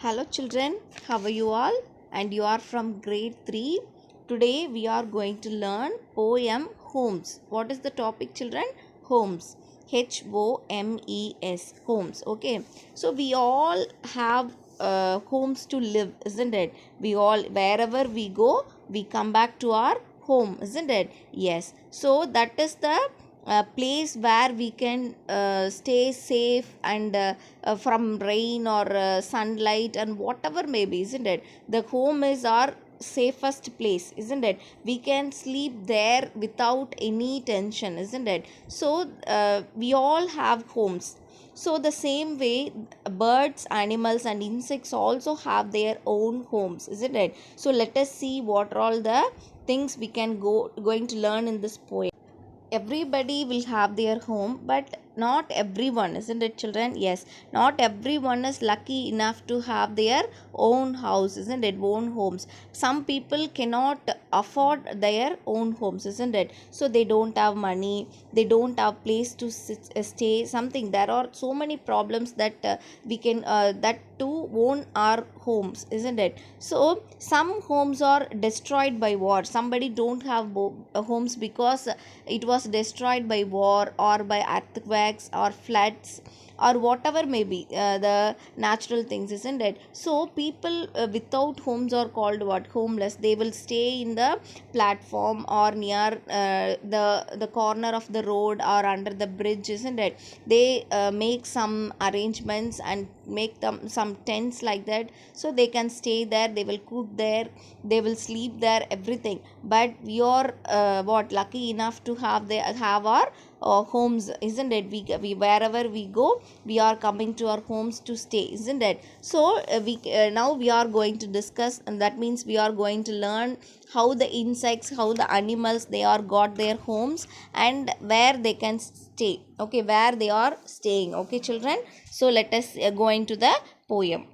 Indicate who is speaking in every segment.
Speaker 1: Hello children, how are you all? And you are from grade 3. Today we are going to learn poem Homes. What is the topic children? Homes. Homes. Homes. Okay. So we all have homes to live, isn't it? We all, wherever we go, we come back to our home, isn't it? Yes. So that is the place where we can stay safe and from rain or sunlight and whatever may be, isn't it? The home is our safest place, isn't it? We can sleep there without any tension, isn't it? So we all have homes. So the same way, birds, animals and insects also have their own homes, isn't it? So let us see what are all the things we can going to learn in this poem. Everybody will have their home, but not everyone, isn't it children? Yes, not everyone is lucky enough to have their own house, isn't it? Own homes. Some people cannot afford their own homes, isn't it? So they don't have money, they don't have place to stay something. There are so many problems that we can that to own our homes, isn't it? So some homes are destroyed by war. Somebody don't have homes because it was destroyed by war or by earthquakes or floods or whatever may be the natural things, isn't it? So people without homes are called what? Homeless. They will stay in the platform or near the corner of the road or under the bridge, isn't it? They make some arrangements and make them some tents like that, so they can stay there, they will cook there, they will sleep there, everything. But we are what lucky enough to have our homes, isn't it? We wherever we go, we are coming to our homes to stay, isn't it? So we now we are going to discuss, and that means we are going to learn how the insects, how the animals, they are got their homes and where they can stay. Okay, where they are staying. Okay children, so let us go into the poem.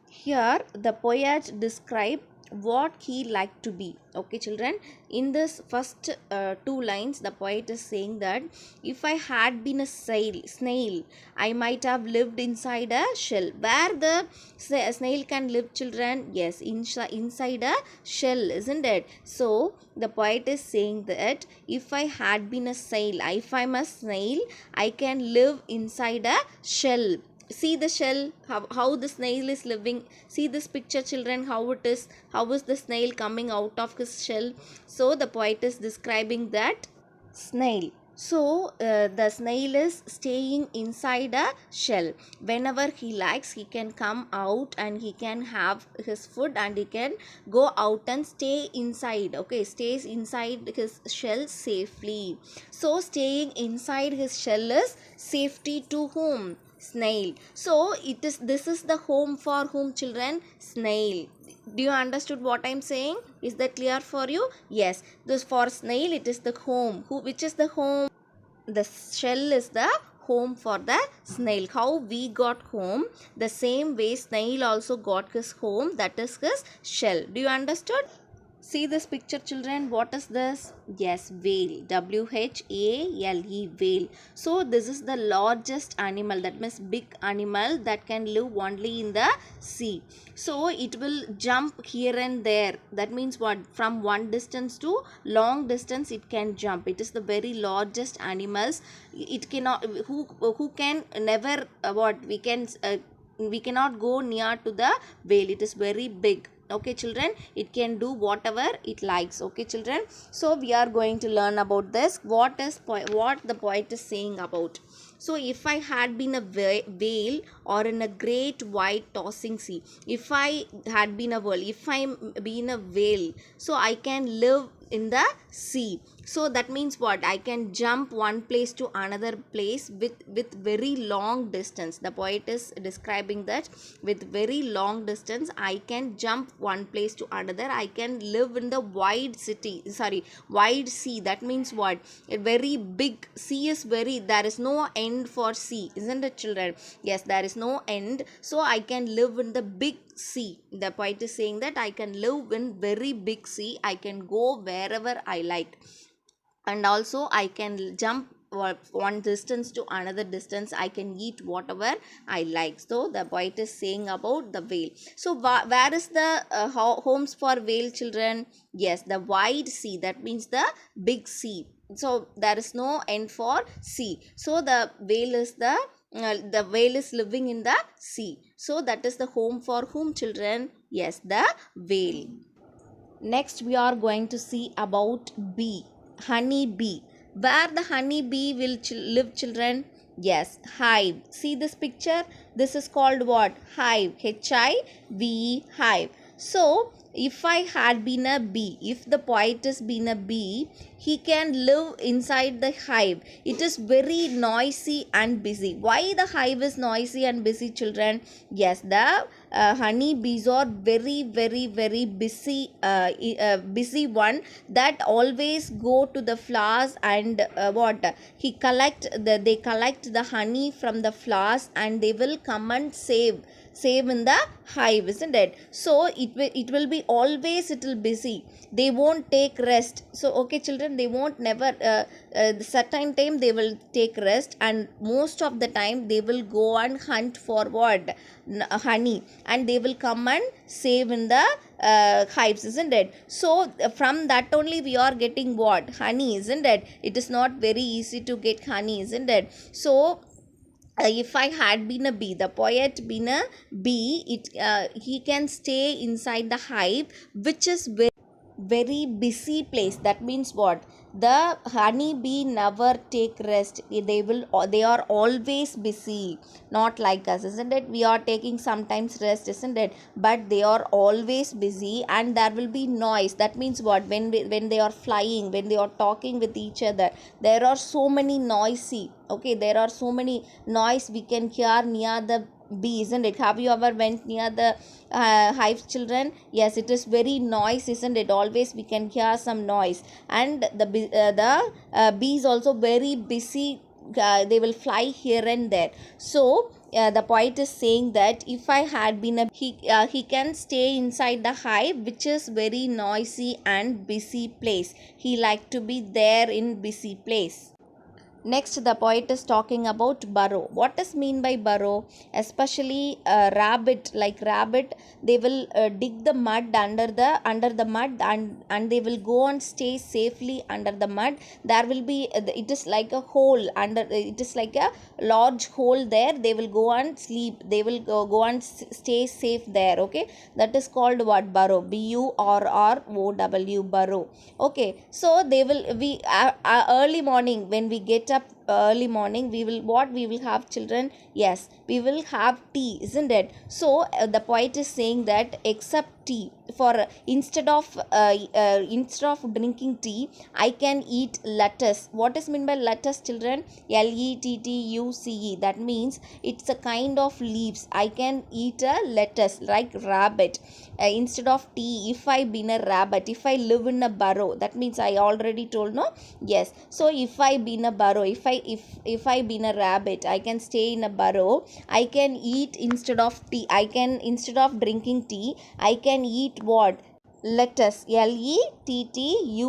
Speaker 1: Here the poet describe what he liked to be. Okay children, in this first two lines the poet is saying that if I had been a snail, I might have lived inside a shell. Where the snail can live children? Yes, inside a shell, isn't it? So the poet is saying that if I had been a snail, if I'm a snail, I can live inside a shell. See the shell, how the snail is living. See this picture children, how it is, how is the snail coming out of his shell. So the poet is describing that snail. So the snail is staying inside a shell. Whenever he likes, he can come out and he can have his food and he can go out and stay inside. Okay, stays inside his shell safely. So staying inside his shell is safety to whom? Snail. So it is, this is the home for whom children? Snail. Do you understood what I'm saying? Is that clear for you? Yes, this for snail it is the home. Which is the home? The shell is the home for the snail. How we got home, the same way snail also got his home, that is his shell. Do you understood? See this picture children, what is this? Yes, whale. WHALE, whale. So this is the largest animal, that means big animal that can live only in the sea. So it will jump here and there. That means what? From one distance to long distance it can jump. It is the very largest animals. It cannot, who can never what we cannot go near to the whale. It is very big. Okay children, it can do whatever it likes. Okay children, so we are going to learn about this. What the poet is saying about. So if I had been a whale or in a great wide tossing sea, if I had been a whale, if I'm been a whale, so I can live in the sea. So that means what? I can jump one place to another place with very long distance. The poet is describing that with very long distance I can jump one place to another. I can live in the wide wide sea. That means what? A very big sea is very, there is no end for sea, isn't it children? Yes, there is no end. So I can live in the big sea. The poet is saying that I can live in very big sea. I can go wherever I like, and also I can jump one distance to another distance. I can eat whatever I like. So the poet is saying about the whale. So where is the homes for whale children? Yes, the wide sea, that means the big sea. So there is no end for sea. So the whale is living in the sea. So that is the home for whom children? Yes, the whale. Next we are going to see about bee, honey bee. Where the honey bee will live children? Yes, hive. See this picture? This is called what? Hive. Hive. Hive. So if I had been a bee, if the poet has been a bee, he can live inside the hive. It is very noisy and busy. Why the hive is noisy and busy children? Yes, the honey bees are very busy, busy one, that always go to the flowers and what he they collect the honey from the flowers, and they will come and save in the hive, isn't it? So it will be always, it will busy, they won't take rest. So okay children, they won't never certain time they will take rest, and most of the time they will go and hunt for what? Honey, and they will come and save in the hives, isn't it? So from that only we are getting what? Honey, isn't it? It is not very easy to get honey, isn't it? So if I had been a bee, the poet been a bee, he can stay inside the hive, which is very busy place. That means what? The honey bee never take rest. They are always busy, not like us, isn't it? We are taking sometimes rest, isn't it? But they are always busy, and there will be noise. That means what? When they are flying, when they are talking with each other, there are so many noisy. Okay, there are so many noise we can hear near the bee, isn't it? Have you ever went near the hive children? Yes, it is very noise, isn't it? Always we can hear some noise, and the bees also very busy. They will fly here and there. So the poet is saying that if I had been a he can stay inside the hive, which is very noisy and busy place. He like to be there in busy place. Next, the poet is talking about burrow. What is mean by burrow? Especially rabbit, like rabbit, they will dig the mud under the mud, and they will go and stay safely under the mud. There will be it is like a hole under. It is like a large hole there. They will go and sleep. They will go and stay safe there. Okay, that is called what? Burrow. Burrow. Burrow. Okay, so they will early morning, when we get up early morning, we will have children? Yes, we will have tea, isn't it? So the poet is saying that except tea, for instead of drinking tea, I can eat lettuce. What is meant by lettuce children? Lettuce. That means it's a kind of leaves. I can eat a lettuce like rabbit. Instead of tea, if I been a rabbit, if I live in a burrow, that means I already told, no? Yes, so if I been a burrow, if I been a rabbit, I can stay in a burrow. I can eat instead of tea. Instead of drinking tea, I can eat what? Lettuce. Lettuce.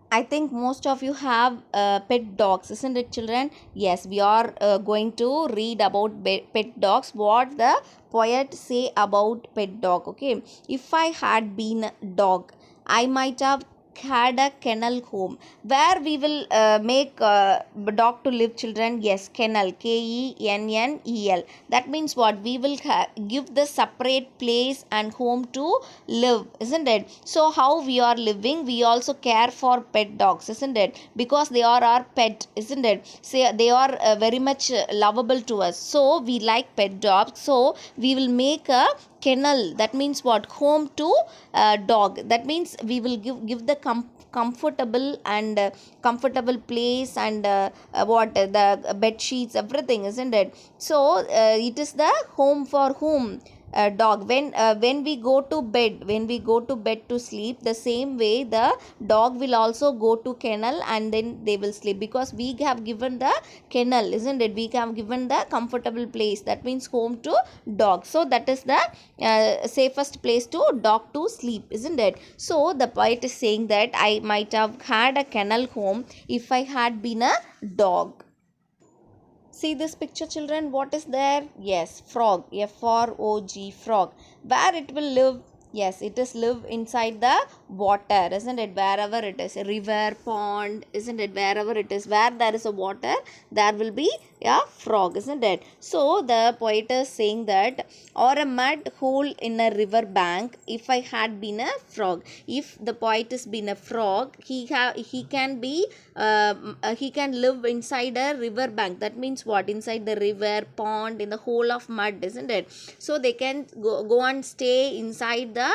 Speaker 1: I think most of you have pet dogs, isn't it, children? Yes, we are going to read about pet dogs. What the poet say about pet dog? Okay, if I had been a dog, I might have had a kennel home. Where we will make dog to live, children? Yes, kennel. Kennel. That means what? We will give the separate place and home to live, isn't it? So how we are living, we also care for pet dogs, isn't it? Because they are our pet, isn't it? Say they are very much lovable to us. So we like pet dogs. So we will make a kennel. That means what? Home to dog. That means we will give the comfortable and comfortable place, and what the bed sheets, everything, isn't it? So it is the home for whom? dog. When we go to bed to sleep, the same way the dog will also go to kennel and then they will sleep, because we have given the kennel, isn't it? We have given the comfortable place, that means home to dog. So that is the safest place to dog to sleep, isn't it? So the poet is saying that I might have had a kennel home if I had been a dog. See this picture, children. What is there? Yes, frog. F-R-O-G, frog. Where it will live? Yes, it is live inside the water, isn't it? Wherever it is, a river, pond, isn't it? Wherever it is, where there is a water, there will be a frog, isn't it? So the poet is saying that, or a mud hole in a river bank, if I had been a frog. If the poet has been a frog, he can be he can live inside a river bank. That means what? Inside the river, pond, in the hole of mud, isn't it? So they can go and stay inside the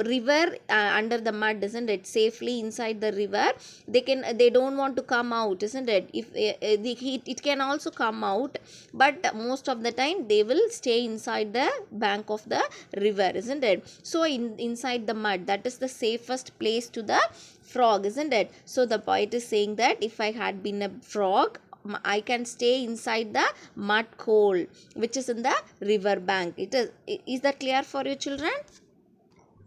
Speaker 1: river, under the mud, isn't it? Safely inside the river. They don't want to come out, isn't it? If it can also come out, but most of the time they will stay inside the bank of the river, isn't it? So inside the mud, that is the safest place to the frog, isn't it? So the poet is saying that if I had been a frog, I can stay inside the mud hole which is in the river bank. Is that clear for you, children?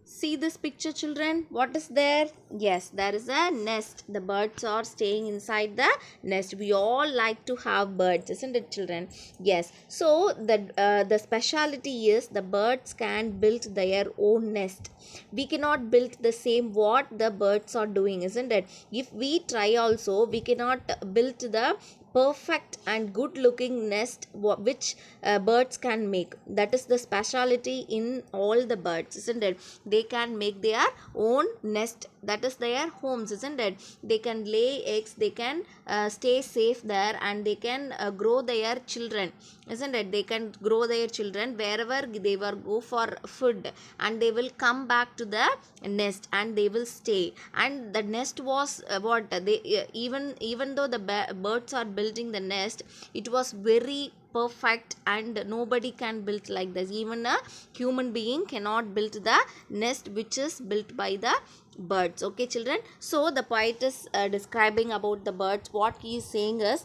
Speaker 1: See this picture, children. What is there? Yes, there is a nest. The birds are staying inside the nest. We all like to have birds, isn't it, children? Yes. So the speciality is the birds can build their own nest. We cannot build the same what the birds are doing, isn't it? If we try also, we cannot build the perfect and good looking nest which birds can make. That is the speciality in all the birds, isn't it? They can make their own nest, that is their homes, isn't it? They can lay eggs, they can stay safe there, and they can grow their children, isn't it? They can grow their children wherever they will go for food, and they will come back to the nest and they will stay. And the nest was what they even though the birds are building the nest, it was very perfect, and nobody can build like this. Even a human being cannot build the nest which is built by the birds. Okay, children. So the poet is describing about the birds. What he is saying is,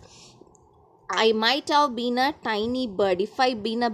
Speaker 1: I might have been a tiny bird. If I been a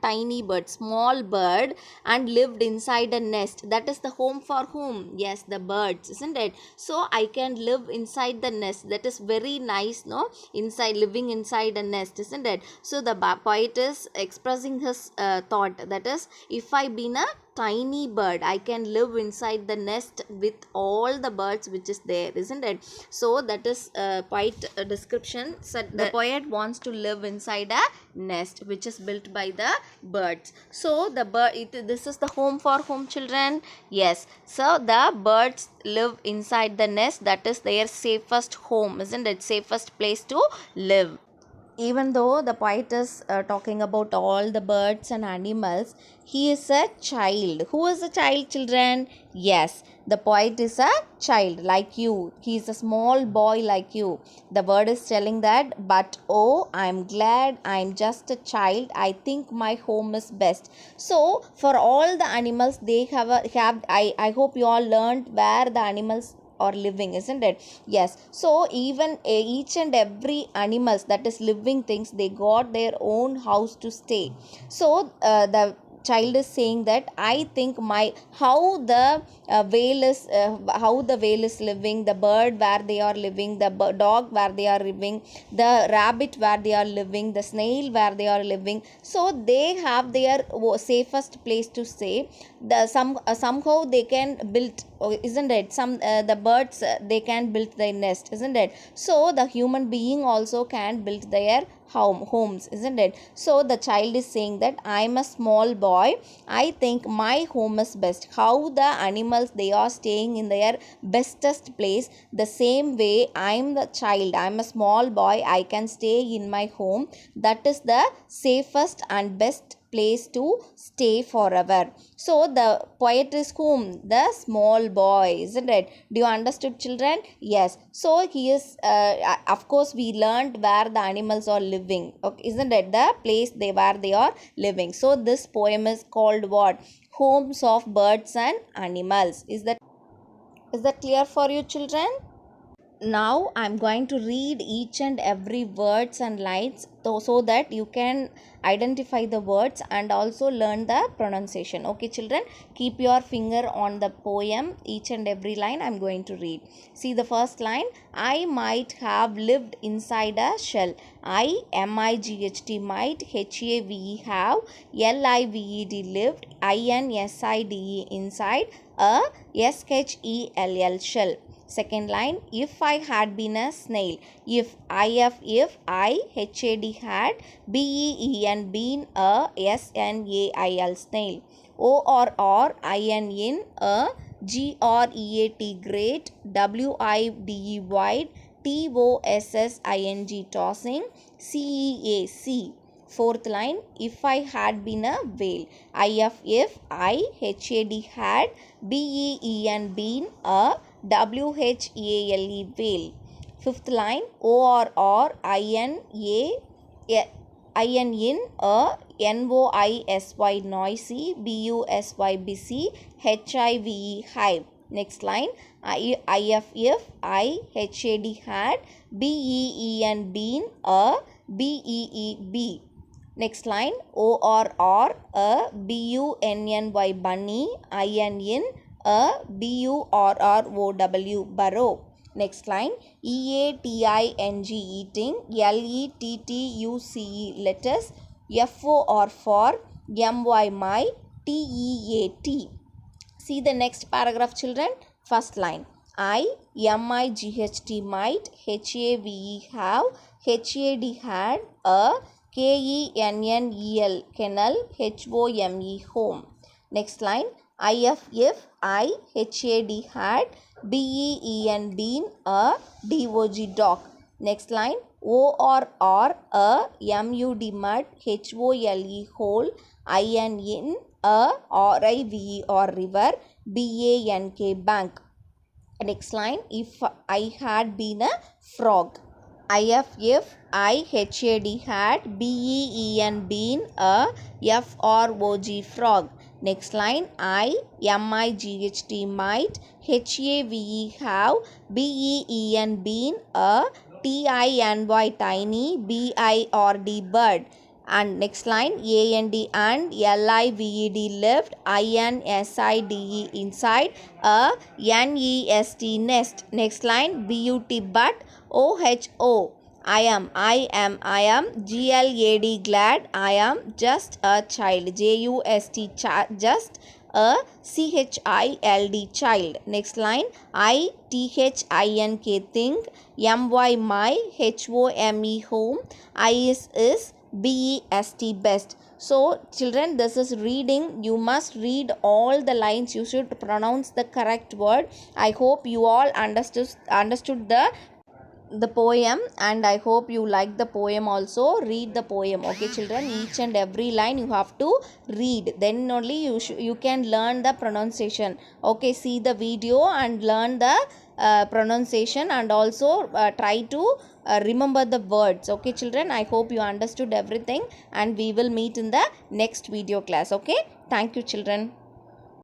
Speaker 1: tiny bird, small bird, and lived inside a nest. That is the home for whom? Yes, the birds, isn't it? So I can live inside the nest. That is very nice, no? Living inside a nest, isn't it? So the poet is expressing his thought. That is, if I been a tiny bird, I can live inside the nest with all the birds which is there, isn't it? So that is quite a description. So the poet wants to live inside a nest which is built by the birds. So the this is the home for whom, children? Yes. So the birds live inside the nest. That is their safest home, isn't it? Safest place to live. Even though the poet is talking about all the birds and animals, he is a child. Who is a child, children? Yes, the poet is a child like you. He is a small boy like you. The word is telling that, but oh, I am glad I am just a child. I think my home is best. So for all the animals, they I hope you all learned where the animals or living, isn't it? Yes. So even each and every animals, that is living things, they got their own house to stay. So the child is saying that I think how the whale is living, the bird where they are living, the dog where they are living, the rabbit where they are living, the snail where they are living. So they have their safest place to stay. Somehow they can build, isn't it? The birds, they can build their nest, isn't it? So the human being also can build their homes, isn't it? So the child is saying that I am a small boy, I think my home is best. How the animals, they are staying in their bestest place, the same way I am the child, I am a small boy, I can stay in my home. That is the safest and best place to stay forever. So the poet is whom? The small boy, isn't it? Do you understood, children? Yes. So he is, of course, we learned where the animals are living. Okay, isn't it? The place where they are living. So this poem is called what? Homes of Birds and Animals. Is that clear for you, children? Now I'm going to read each and every words and lines so that you can identify the words and also learn the pronunciation. Okay, children, keep your finger on the poem. Each and every line I'm going to read. See the first line. I might have lived inside a shell. I-M-I-G-H-T might, H-A-V-E have, L-I-V-E-D lived, I-N-S-I-D-E inside a S-H-E-L-L shell. Second line, if I had been a snail. If I had, B-E-E-N been a S-N-A-I-L snail. O-R-R-I-N in a G-R-E-A-T great, W-I-D-E wide, T-O-S-S-I-N-G tossing, C-E-A-C. Fourth line, if I had been a whale. I-F-F-I-H-A-D had, B-E-E-N been a W-H-A-L-E whale. Fifth line, O-R-R-I-N-A-I-N in a N-O-I-S-Y noisy, B-U-S-Y busy, H-I-V-E hive. Next line, I-F-F-I-H-A-D had, B-E-E-N been a B-E-E-B. Next line, O-R-R-A-B-U-N-N-Y bunny, I-N-N a B-U-R-R-O-W burrow. Next line, E-A-T-I-N-G eating, L-E-T-T-U-C-E lettuce, F-O-R for, M-Y my, T-E-A-T. See the next paragraph, children. First line, I-M-I-G-H-T might, H-A-V-E have, H-A-D had, a K-E-N-N-E-L kennel, H-O-M-E home. Next line, I-F-I-H-A-D had, B-E-E-N been a D-O-G dog. Next line, O-R-R-A-M-U-D mud, H-O-L-E hole, I-N-N a R-I-V-E or river, B-A-N-K bank. Next line, if I had been a frog. I-F-F-I-H-A-D had, B-E-E-N been a F-R-O-G frog. Next line, I-M-I-G-H-T might, H-A-V-E have, B-E-E-N been a T-I-N-Y tiny, B-I-R-D bird. And next line, A-N-D and L-I-V-E-D left, I-N-S-I-D-E inside, a N-E-S-T nest. Next line, B-U-T but, O-H-O. I am, G-L-A-D glad, I am just a child, J-U-S-T just a C-H-I-L-D child. Next line, I-T-H-I-N-K think, M-Y my, H-O-M-E home, I-S B-E-S-T best. So children, this is reading. You must read all the lines. You should pronounce the correct word. I hope you all understood the poem, and I hope you like the poem also. Read the poem, okay children. Each and every line you have to read, then only you can learn the pronunciation. Okay, see the video and learn the pronunciation, and also try to remember the words. Okay children, I hope you understood everything, and we will meet in the next video class. Okay, thank you children.